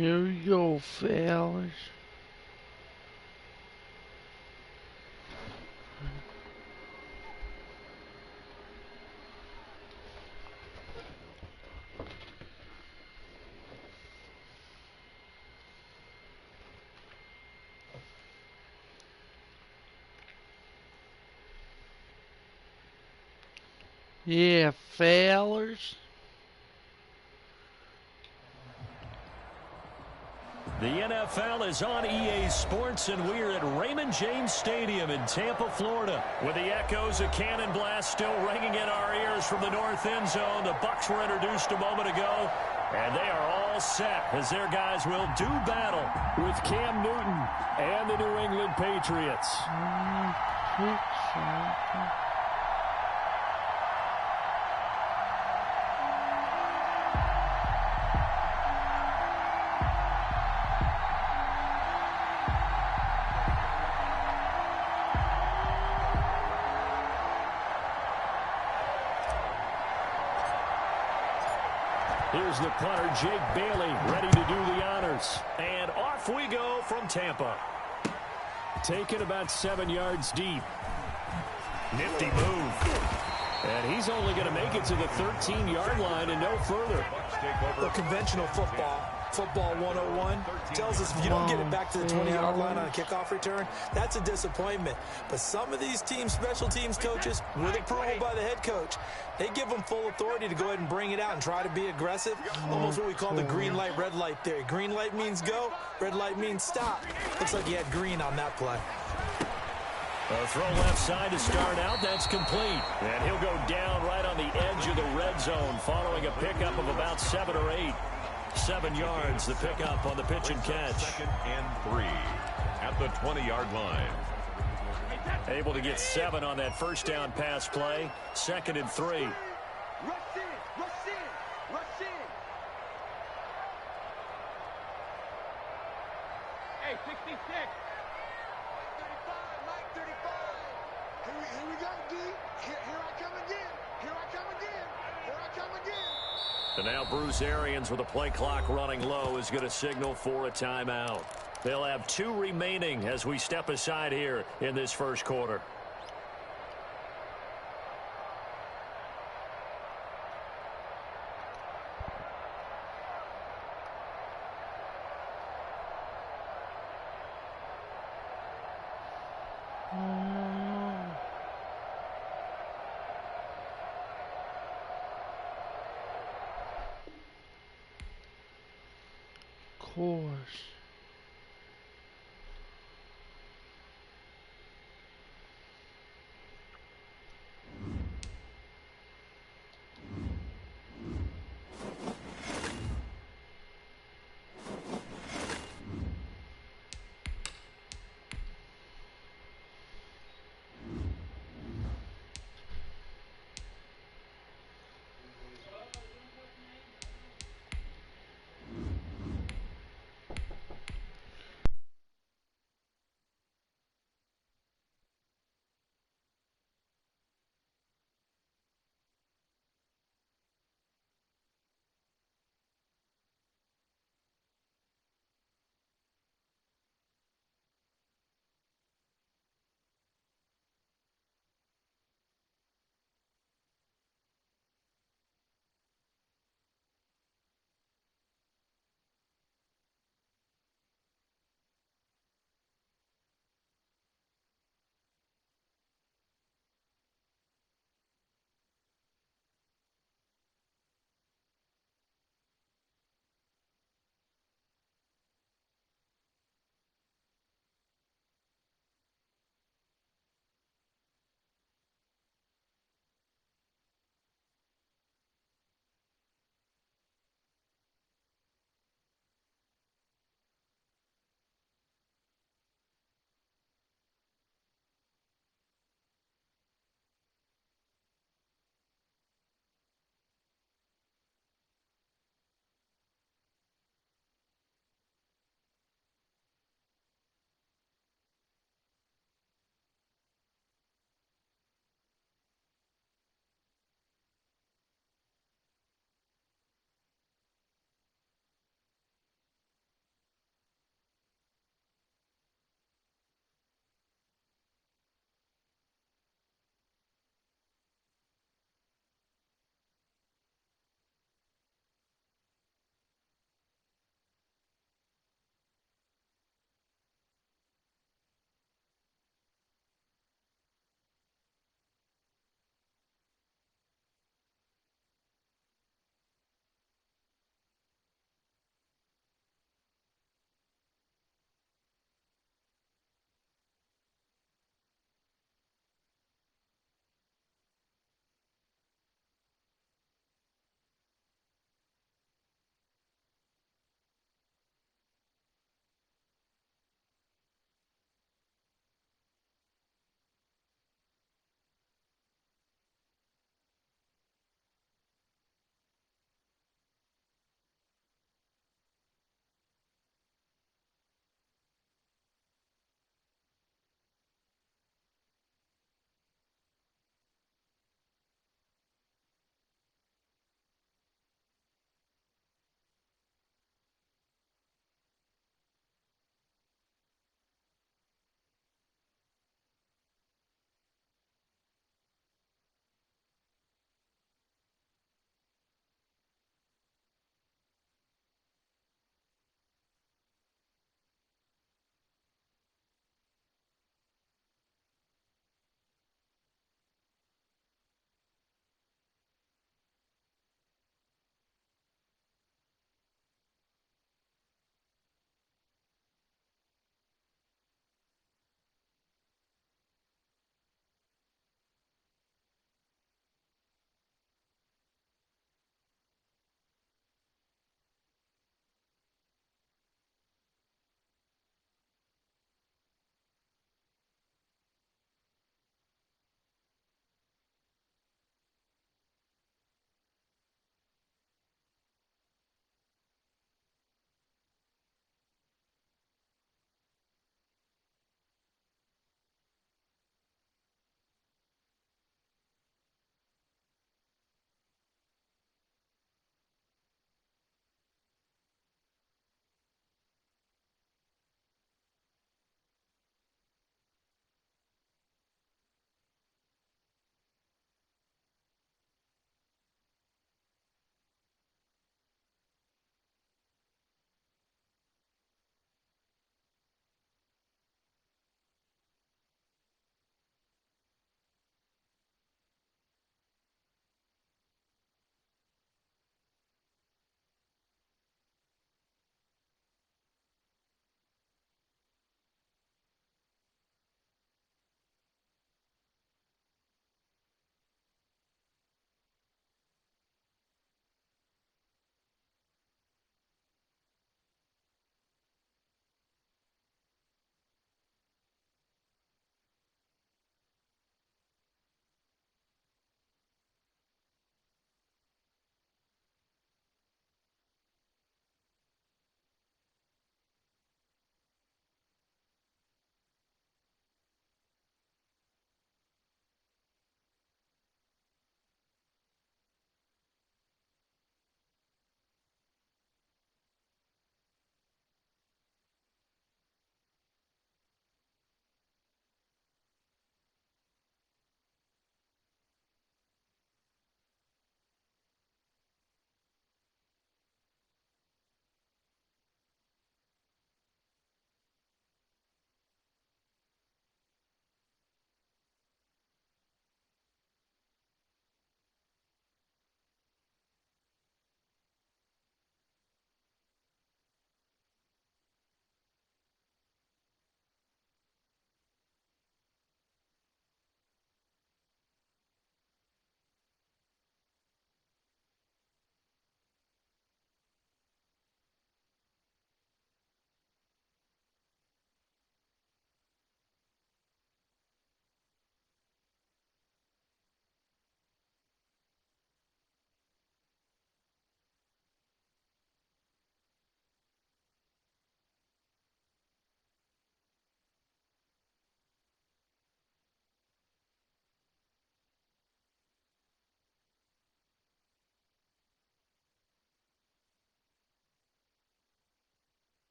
Here we go, fellas. Yeah, fellas. The NFL is on EA Sports, and we're at Raymond James Stadium in Tampa, Florida, with the echoes of Cannon Blast still ringing in our ears from the north end zone. The Bucs were introduced a moment ago, and they are all set as their guys will do battle with Cam Newton and the New England Patriots. Here's the punter, Jake Bailey, ready to do the honors. And off we go from Tampa. Taken about 7 yards deep. Nifty move. And he's only going to make it to the 13-yard line and no further. The conventional football 101 tells us if you don't get it back to the 20-yard line on a kickoff return, that's a disappointment. But some of these team special teams coaches, with approval by the head coach, they give them full authority to go ahead and bring it out and try to be aggressive. Almost what we call the green light, red light theory. Green light means go, red light means stop. Looks like he had green on that play. A throw left side to start out. That's complete. And he'll go down right on the edge of the red zone following a pickup of about 7 or 8. 7 yards, the pickup on the pitch and catch. 2nd and 3 at the 20-yard line. Able to get 7 on that first down pass play. 2nd and 3. Rush in, rush in, rush in. Hey, 66. Mike 35. Here we go, D. Here I come again. Here I come again. Here I come again. And now Bruce Arians, with the play clock running low, is going to signal for a timeout. They'll have 2 remaining as we step aside here in this first quarter. Of course.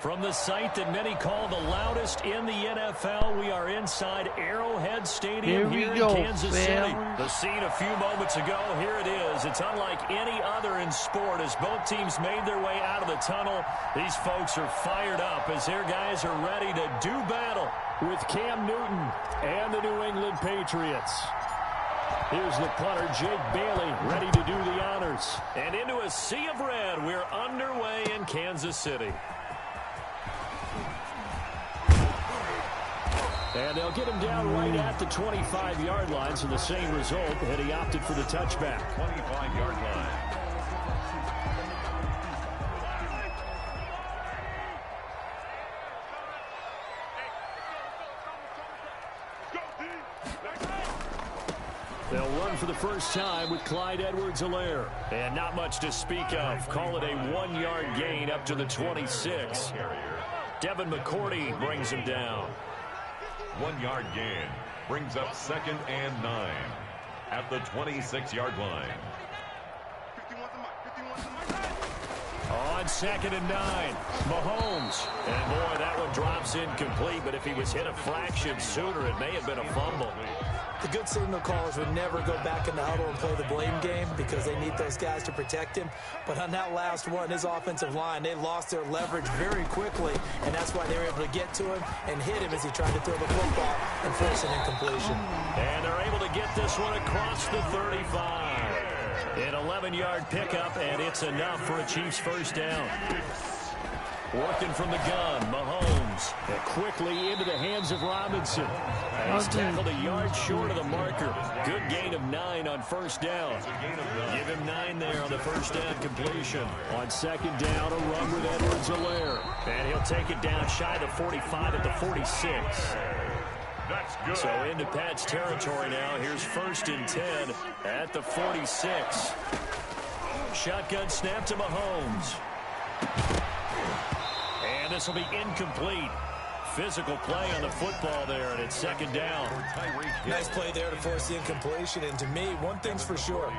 From the site that many call the loudest in the NFL, we are inside Arrowhead Stadium here in Kansas City. The scene a few moments ago, here it is. It's unlike any other in sport as both teams made their way out of the tunnel. These folks are fired up as their guys are ready to do battle with Cam Newton and the New England Patriots. Here's the punter, Jake Bailey, ready to do the honors. And into a sea of red, we're underway in Kansas City. And they'll get him down right at the 25-yard line, so the same result, and he opted for the touchback. 25-yard line. They'll run for the first time with Clyde Edwards-Helaire. And not much to speak of. Call it a 1-yard gain up to the 26. Devin McCourty brings him down. 1-yard gain brings up 2nd and 9 at the 26-yard line. On 2nd and 9, Mahomes. And boy, that one drops incomplete, but if he was hit a fraction sooner, it may have been a fumble. The good signal callers would never go back in the huddle and play the blame game because they need those guys to protect him. But on that last one, his offensive line, they lost their leverage very quickly, and that's why they were able to get to him and hit him as he tried to throw the football and force an incompletion. And they're able to get this one across the 35. An 11-yard pickup, and it's enough for a Chiefs first down. Working from the gun, Mahomes. And quickly into the hands of Robinson. And he's tackled a yard short of the marker. Good gain of 9 on first down. Give him 9 there on the first down completion. On 2nd down, a run with Edwards-Helaire. And he'll take it down shy of the 45 at the 46. That's good. So into Pat's territory now. Here's 1st and 10 at the 46. Shotgun snap to Mahomes. And this will be incomplete. Physical play on the football there, and it's 2nd down. Nice play there to force the incompletion. And to me, one thing's for sure.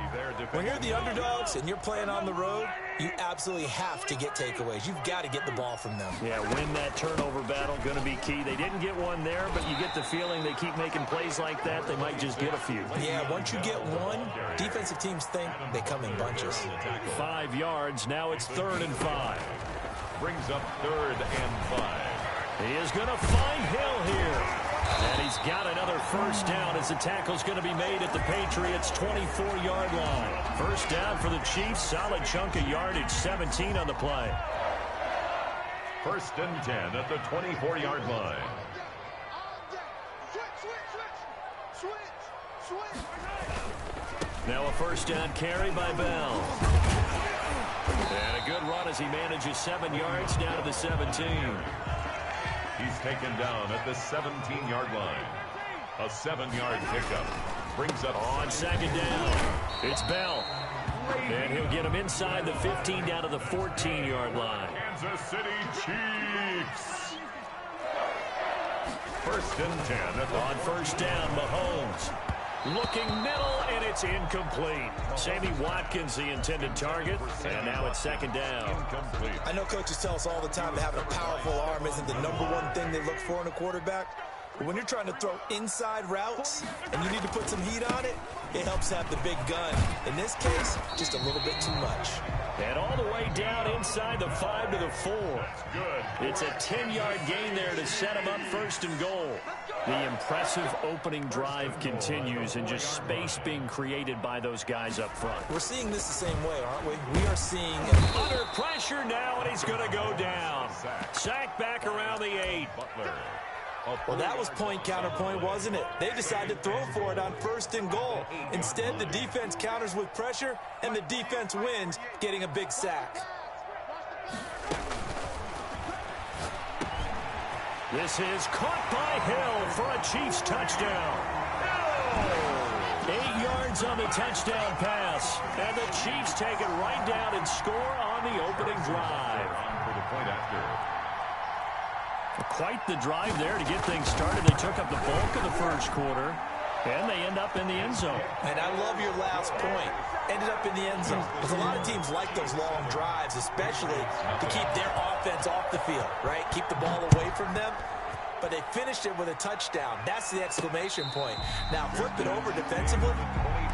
When you're the underdogs and you're playing on the road, you absolutely have to get takeaways. You've got to get the ball from them. Yeah, win that turnover battle, going to be key. They didn't get one there, but you get the feeling they keep making plays like that, they might just get a few. Yeah, once you get one, defensive teams think they come in bunches. 5 yards, now it's 3rd and 5. Brings up 3rd and 5. He is going to find Hill here. And he's got another first down as the tackle's going to be made at the Patriots' 24-yard line. First down for the Chiefs. Solid chunk of yardage, 17 on the play. 1st and 10 at the 24-yard line. Now a first down carry by Bell. And a good run as he manages 7 yards down to the 17. He's taken down at the 17-yard line. A 7-yard pickup brings up on 2nd down. It's Bell. And he'll get him inside the 15 down to the 14-yard line. Kansas City Chiefs. 1st and 10 at the on first down, Mahomes. Looking middle, and it's incomplete. Sammy Watkins, the intended target, and now it's 2nd down. Incomplete. I know coaches tell us all the time that having a powerful arm isn't the #1 thing they look for in a quarterback. But when you're trying to throw inside routes and you need to put some heat on it, it helps have the big gun. In this case, just a little bit too much. And all the way down inside the 5 to the 4. Good. It's a 10-yard gain there to set him up 1st and goal. The impressive opening drive continues and just space being created by those guys up front. We're seeing this the same way, aren't we? We are seeing under pressure now, and he's going to go down. Sack back around the 8. Butler. Well, that was point counterpoint, wasn't it? They decided to throw for it on 1st and goal. Instead, the defense counters with pressure, and the defense wins, getting a big sack. This is caught by Hill for a Chiefs touchdown. 8 yards on the touchdown pass, and the Chiefs take it right down and score on the opening drive. For the point after. Quite the drive there to get things started. They took up the bulk of the first quarter. And they end up in the end zone. And I love your last point. Ended up in the end zone. Because a lot of teams like those long drives, especially to keep their offense off the field, right? Keep the ball away from them. But they finished it with a touchdown. That's the exclamation point. Now, flip it over defensively.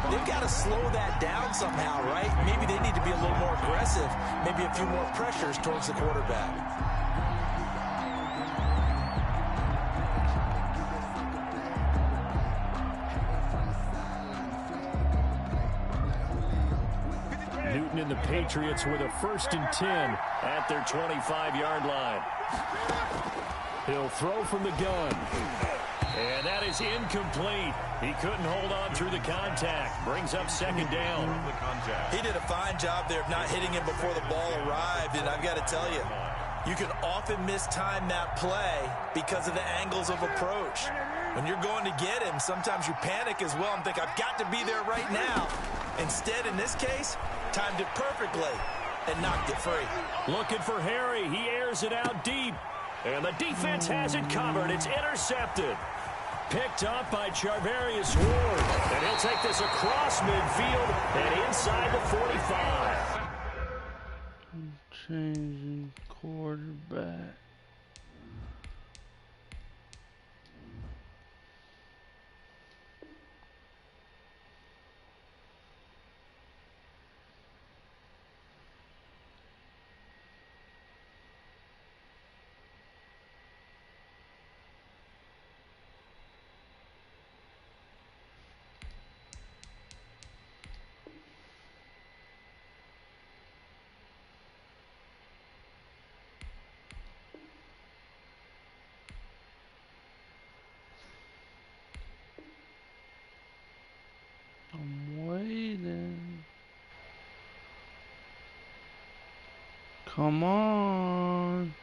They've got to slow that down somehow, right? Maybe they need to be a little more aggressive. Maybe a few more pressures towards the quarterback. Newton and the Patriots with a 1st and 10 at their 25-yard line. He'll throw from the gun. And that is incomplete. He couldn't hold on through the contact. Brings up 2nd down. He did a fine job there of not hitting him before the ball arrived. And I've got to tell you, you can often mistime that play because of the angles of approach. When you're going to get him, sometimes you panic as well and think, I've got to be there right now. Instead, in this case, timed it perfectly and knocked it free. Looking for Harry. He airs it out deep. And the defense has it covered. It's intercepted. Picked up by Charvarius Ward. And he'll take this across midfield and inside the 45. Changing quarterback. I'm waiting. Come on.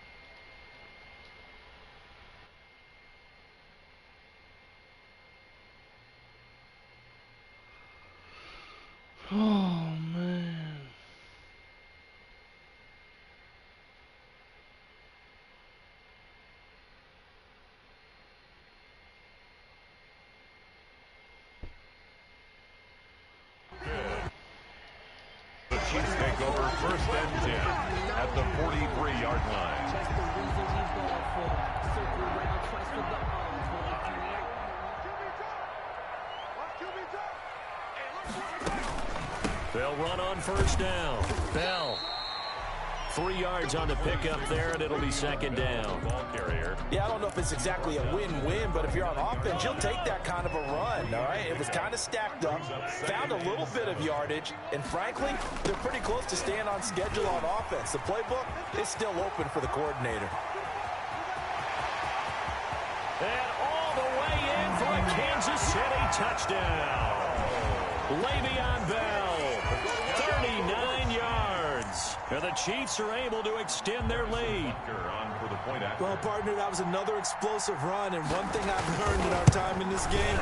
Oh, man. The Chiefs take over 1st and 10 at the 43-yard line. They'll run on 1st down. Bell. 3 yards on the pickup there, and it'll be 2nd down. Ball carrier. Yeah, I don't know if it's exactly a win-win, but if you're on offense, you'll take that kind of a run, all right? It was kind of stacked up, found a little bit of yardage, and frankly, they're pretty close to staying on schedule on offense. The playbook is still open for the coordinator. And all the way in for a Kansas City touchdown. Le'Veon Bell, 39 yards. And the Chiefs are able to extend their lead. Well, partner, that was another explosive run, and one thing I've learned in our time in this game,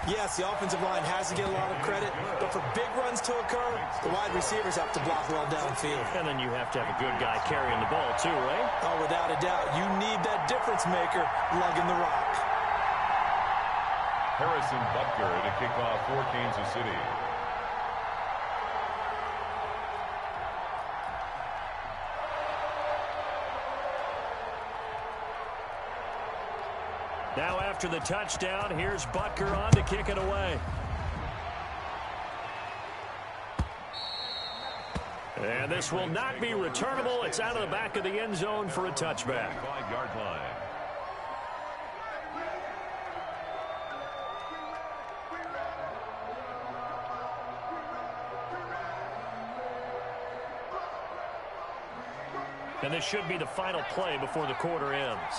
yes, the offensive line has to get a lot of credit, but for big runs to occur, the wide receivers have to block well downfield. And then you have to have a good guy carrying the ball too, right? Oh, without a doubt. You need that difference maker lugging the rock. Harrison Butker to kick off for Kansas City. Now after the touchdown, here's Butker on to kick it away. And this will not be returnable. It's out of the back of the end zone for a touchback. 5-yard line. And this should be the final play before the quarter ends.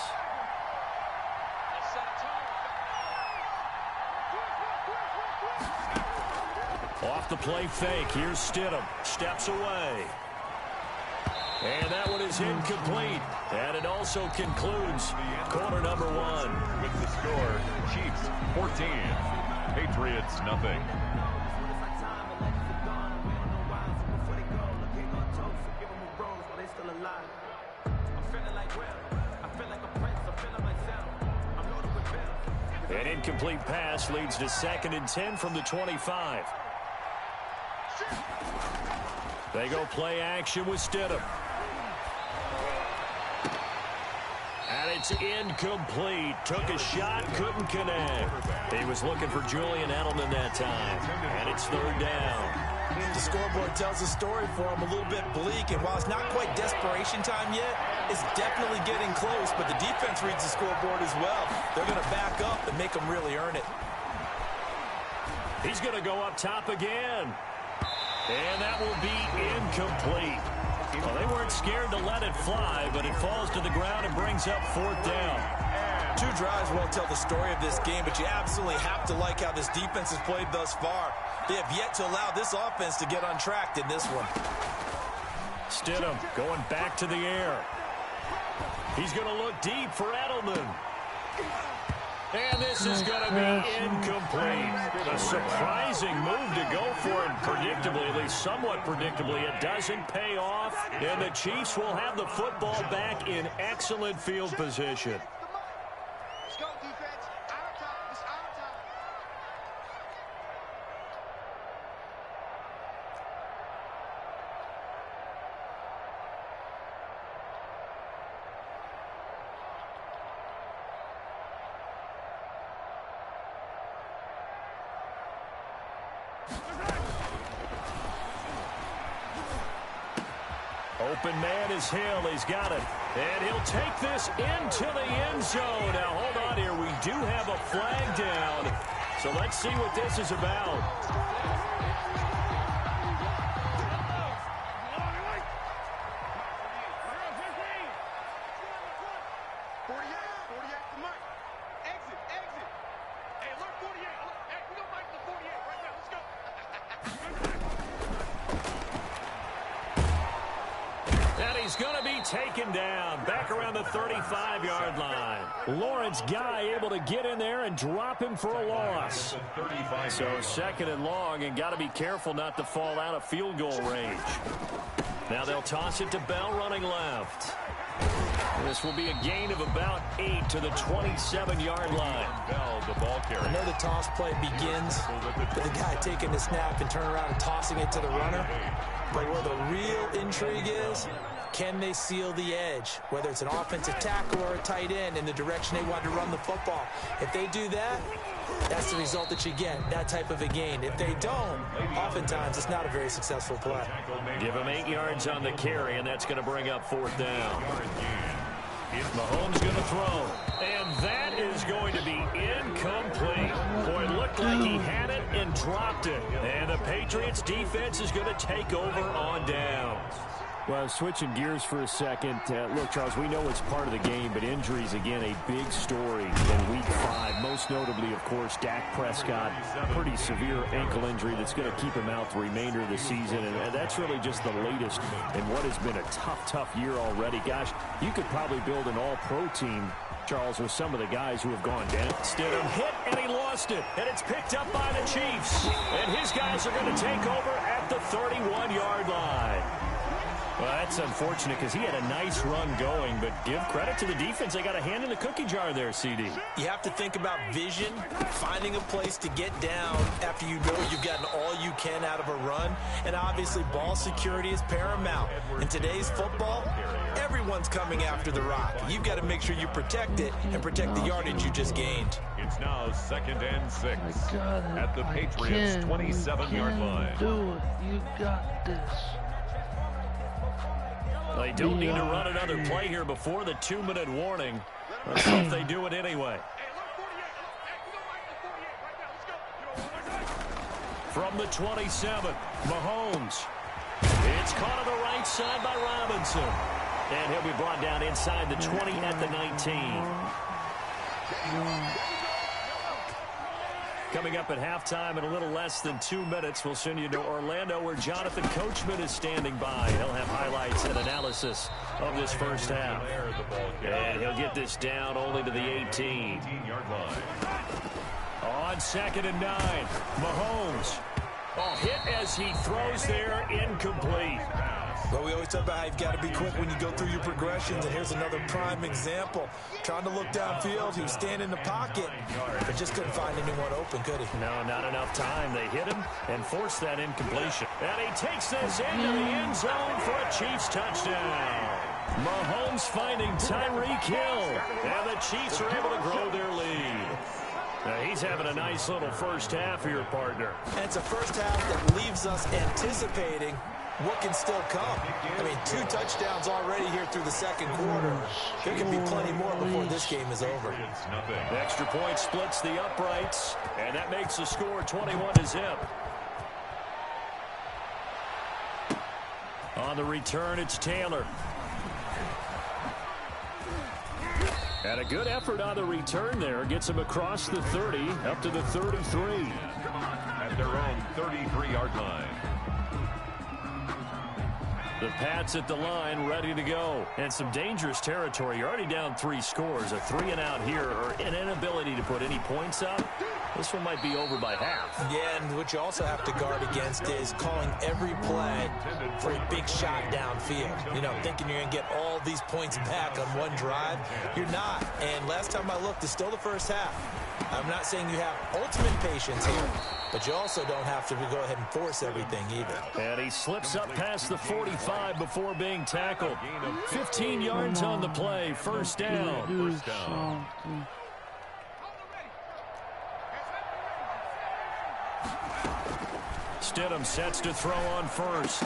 Off the play fake. Here's Stidham. Steps away. And that one is incomplete. And it also concludes quarter number 1. With the score, Chiefs 14, Patriots nothing. An incomplete pass leads to 2nd and 10 from the 25. They go play action with Stidham. And it's incomplete. Took a shot, couldn't connect. He was looking for Julian Edelman that time. And it's 3rd down. The scoreboard tells a story for him, a little bit bleak, and while it's not quite desperation time yet, it's definitely getting close, but the defense reads the scoreboard as well. They're going to back up and make them really earn it. He's going to go up top again. And that will be incomplete. Well, they weren't scared to let it fly, but it falls to the ground and brings up 4th down. 2 drives won't tell the story of this game, but you absolutely have to like how this defense has played thus far. They have yet to allow this offense to get untracked in this one. Stidham going back to the air. He's going to look deep for Edelman. And this is going to be incomplete. A surprising move to go for it predictably, at least somewhat predictably. It doesn't pay off, and the Chiefs will have the football back in excellent field position. Let's go, defense. Out of time. It's out of time. Open man is Hill. He's got it. And he'll take this into the end zone. Now, hold on here. We do have a flag down. So let's see what this is about. He's going to be taken down back around the 35-yard line. Lawrence Guy able to get in there and drop him for a loss. So 2nd and long, and got to be careful not to fall out of field goal range. Now they'll toss it to Bell running left. This will be a gain of about 8 to the 27-yard line. Bell, the ball carrier. I know the toss play begins with the guy taking the snap and turning around and tossing it to the runner. But where the real intrigue is, can they seal the edge, whether it's an offensive tackle or a tight end in the direction they want to run the football? If they do that, that's the result that you get, that type of a gain. If they don't, oftentimes it's not a very successful play. Give him 8 yards on the carry, and that's going to bring up 4th down. Mahomes going to throw, and that is going to be incomplete. Boy, it looked like he had it and dropped it. And the Patriots defense is going to take over on downs. Well, switching gears for a second. Look, Charles, we know it's part of the game, but injuries, again, a big story in Week 5. Most notably, of course, Dak Prescott. Pretty severe ankle injury that's going to keep him out the remainder of the season. And that's really just the latest in what has been a tough year already. Gosh, you could probably build an all-pro team, Charles, with some of the guys who have gone down. Stidham hit, and he lost it. And it's picked up by the Chiefs. And his guys are going to take over at the 31-yard line. Well, that's unfortunate because he had a nice run going, but give credit to the defense. They got a hand in the cookie jar there, CD. You have to think about vision, finding a place to get down after you know you've gotten all you can out of a run, and obviously ball security is paramount. In today's football, everyone's coming after the rock. You've got to make sure you protect it and protect the yardage you just gained. It's now 2nd and 6 at the Patriots' 27-yard line. Do it. You got this. They don't need to run another play here before the 2-minute warning. Let's see if they do it anyway. From the 27, Mahomes. It's caught on the right side by Robinson. And he'll be brought down inside the 20 at the 19. Coming up at halftime in a little less than 2 minutes, we'll send you to Orlando where Jonathan Coachman is standing by. He'll have highlights and analysis of this first half. And he'll get this down only to the 18-yard line. On 2nd and 9, Mahomes. Oh, hit as he throws there, incomplete. But we always talk about how you've got to be quick when you go through your progressions, and here's another prime example. Trying to look downfield, he was standing in the pocket, but just couldn't find anyone open, could he? No, not enough time. They hit him and forced that incompletion. And he takes this into the end zone for a Chiefs touchdown. Mahomes finding Tyreek Hill, and the Chiefs are able to grow their lead. Now he's having a nice little first half here, partner. And it's a first half that leaves us anticipating what can still come. I mean, 2 touchdowns already here through the second quarter. There can be plenty more before this game is over. The extra point splits the uprights, and that makes the score 21-0. On the return, it's Taylor. And a good effort on the return there. Gets him across the 30, up to the 33. At their own 33-yard line. The Pats at the line, ready to go. And some dangerous territory. You're already down 3 scores. A 3-and-out here, or an inability to put any points up. This one might be over by half. Yeah, and what you also have to guard against is calling every play for a big shot downfield. You know, thinking you're going to get all these points back on one drive. You're not. And last time I looked, it's still the first half. I'm not saying you have ultimate patience here, but you also don't have to go ahead and force everything either. And he slips up past the 45 before being tackled. 15 yards on the play. First down. Stidham sets to throw on first.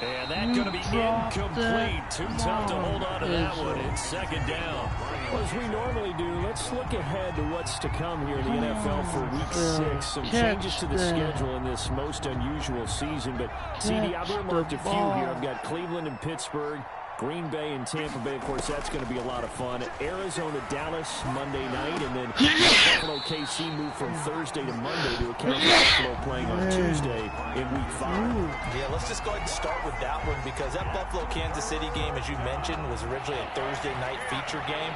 And that's going to be incomplete. Too tough to hold on to that one. It's second down. Well, as we normally do, let's look ahead to what's to come here in the NFL for Week 6. Some changes to the schedule in this most unusual season. But, CD, I've earmarked a few here. I've got Cleveland and Pittsburgh, Green Bay and Tampa Bay. Of course, that's going to be a lot of fun. Arizona, Dallas, Monday night. And then Buffalo, KC moved from Thursday to Monday to account for Buffalo playing on Tuesday in Week 5. Yeah, let's just go ahead and start with that one, because that Buffalo-Kansas City game, as you mentioned, was originally a Thursday night feature game.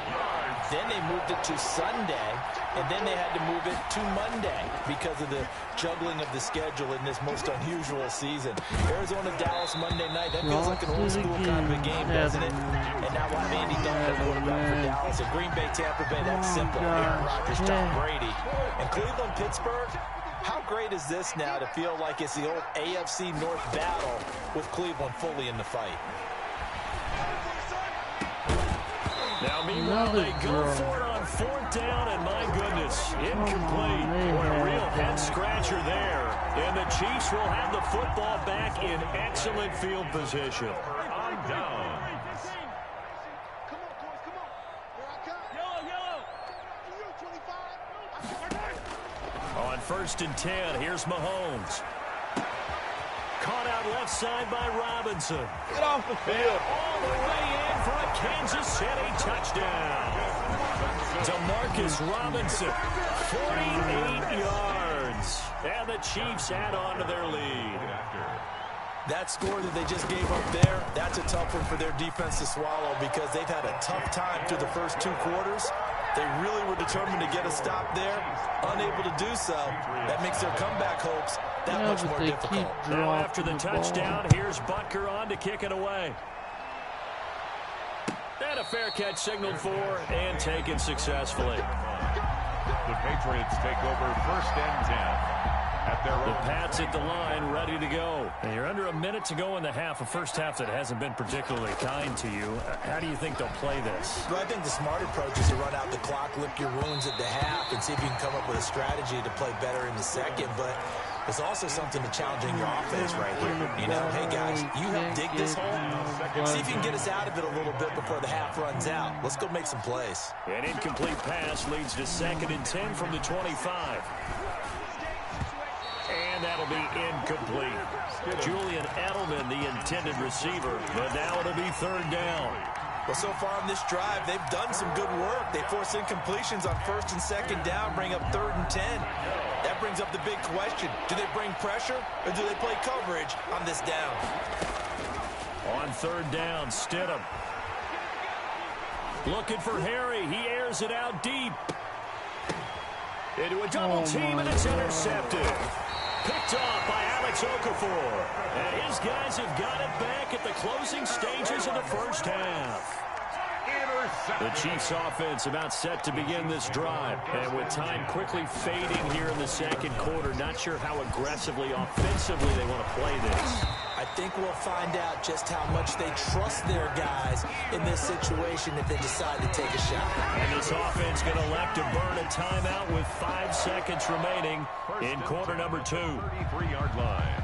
Then they moved it to Sunday, and then they had to move it to Monday because of the juggling of the schedule in this most unusual season. Arizona, Dallas, Monday night, that feels like an old school kind of a game, doesn't it? And now we'll have Andy Dalton quarterback for Dallas. And Green Bay, Tampa Bay, that's simple. Aaron Rodgers, Tom Brady. And Cleveland, Pittsburgh, how great is this now to feel like it's the old AFC North battle with Cleveland fully in the fight? Now, meanwhile, they go for it on 4th down, and my goodness, incomplete. Boy, a real head-scratcher there. And the Chiefs will have the football back in excellent field position. On down. Come on, boys, come on. Here I come. Yellow. On 1st and 10, here's Mahomes. Caught out left side by Robinson. Get off the field. All the way in for a Kansas City touchdown. DeMarcus Robinson, 48 yards. And the Chiefs add on to their lead. That score that they just gave up there, that's a tough one for their defense to swallow, because they've had a tough time through the first 2 quarters. They really were determined to get a stop there, unable to do so. That makes their comeback hopes that much more difficult. Now after the touchdown, here's Butker on to kick it away. And a fair catch signaled for and taken successfully. The Patriots take over 1st and 10. The Pats at the line, ready to go. And you're under a minute to go in the half, a first half that hasn't been particularly kind to you. How do you think they'll play this? Well, I think the smart approach is to run out the clock, lick your wounds at the half, and see if you can come up with a strategy to play better in the second. But there's also something to challenging your offense right here. You know, hey, guys, you help dig this hole. See if you can get us out of it a little bit before the half runs out. Let's go make some plays. An incomplete pass leads to 2nd and 10 from the 25. And that'll be incomplete. Julian Edelman, the intended receiver, but now it'll be 3rd down. Well, so far on this drive, they've done some good work. They force incompletions on 1st and 2nd down, bring up 3rd and 10. That brings up the big question. Do they bring pressure, or do they play coverage on this down? On 3rd down, Stidham. Looking for Harry. He airs it out deep. Into a double team, and it's intercepted. Picked off by Alex Okafor. And his guys have got it back at the closing stages of the first half. The Chiefs offense about set to begin this drive. And with time quickly fading here in the second quarter, not sure how aggressively, offensively they want to play this. I think we'll find out just how much they trust their guys in this situation if they decide to take a shot. And this offense going to elect to burn a timeout with 5 seconds remaining in quarter number 2. 33-yard line.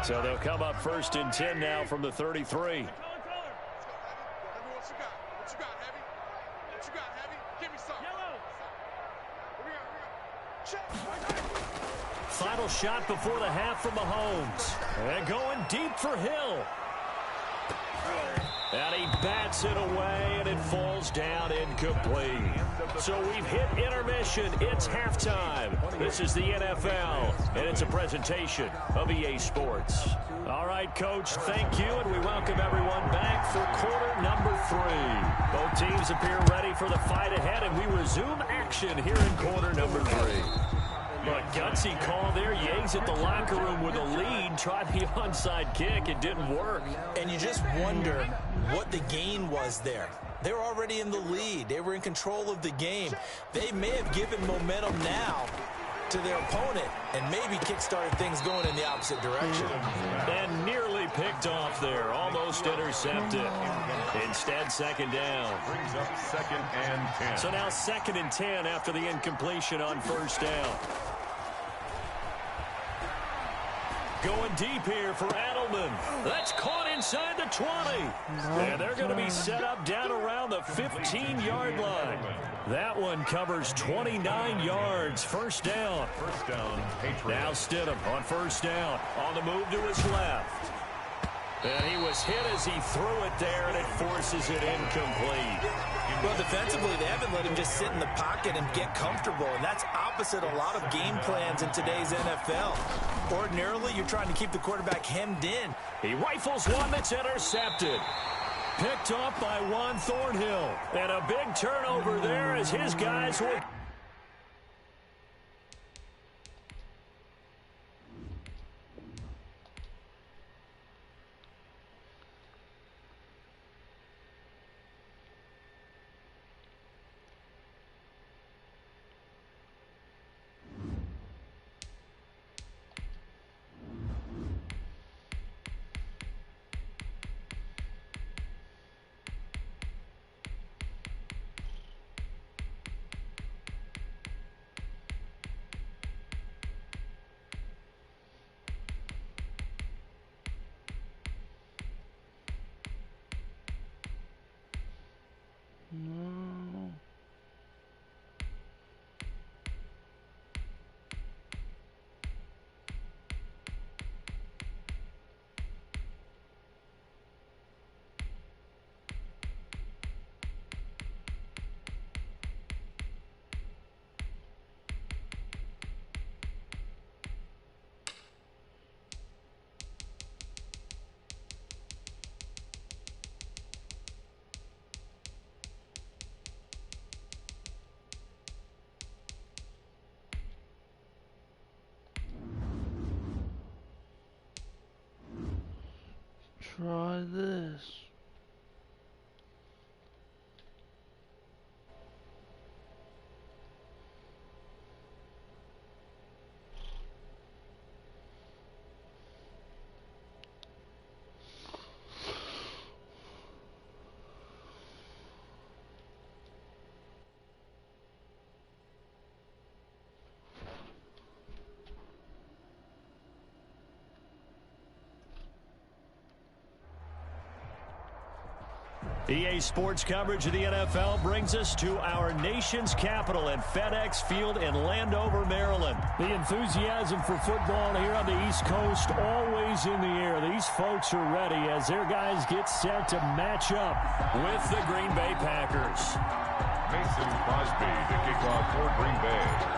So they'll come up 1st and 10 now from the 33. Final shot before the half from Mahomes. And going deep for Hill. And he bats it away, and it falls down incomplete. So we've hit intermission. It's halftime. This is the NFL, and it's a presentation of EA Sports. All right, Coach, thank you, and we welcome everyone back for quarter number 3. Both teams appear ready for the fight ahead, and we resume action here in quarter number 3. But gutsy call there. You exit the locker room with a lead. Tried the onside kick. It didn't work. And you just wonder what the gain was there. They were already in the lead. They were in control of the game. They may have given momentum now to their opponent and maybe kick-started things going in the opposite direction. And nearly picked off there. Almost intercepted. Instead, second down. Brings up 2nd and 10. So now 2nd and 10 after the incompletion on first down. Going deep here for Adelman. That's caught inside the 20. And they're going to be set up down around the 15-yard line. That one covers 29 yards. First down. First down, Patriots. Now Stidham on first down. On the move to his left. And he was hit as he threw it there, and it forces it incomplete. Well, defensively, they haven't let him just sit in the pocket and get comfortable, and that's opposite a lot of game plans in today's NFL. Ordinarily, you're trying to keep the quarterback hemmed in. He rifles one that's intercepted. Picked off by Juan Thornhill. And a big turnover there as his guys will... Try this. EA Sports coverage of the NFL brings us to our nation's capital at FedEx Field in Landover, Maryland. The enthusiasm for football here on the East Coast always in the air. These folks are ready as their guys get set to match up with the Green Bay Packers. Mason Crosby to kick off for Green Bay.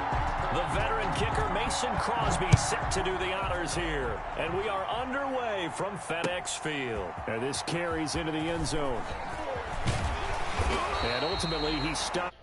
The veteran kicker Mason Crosby set to do the honors here. And we are underway from FedEx Field. And this carries into the end zone. And ultimately he stopped.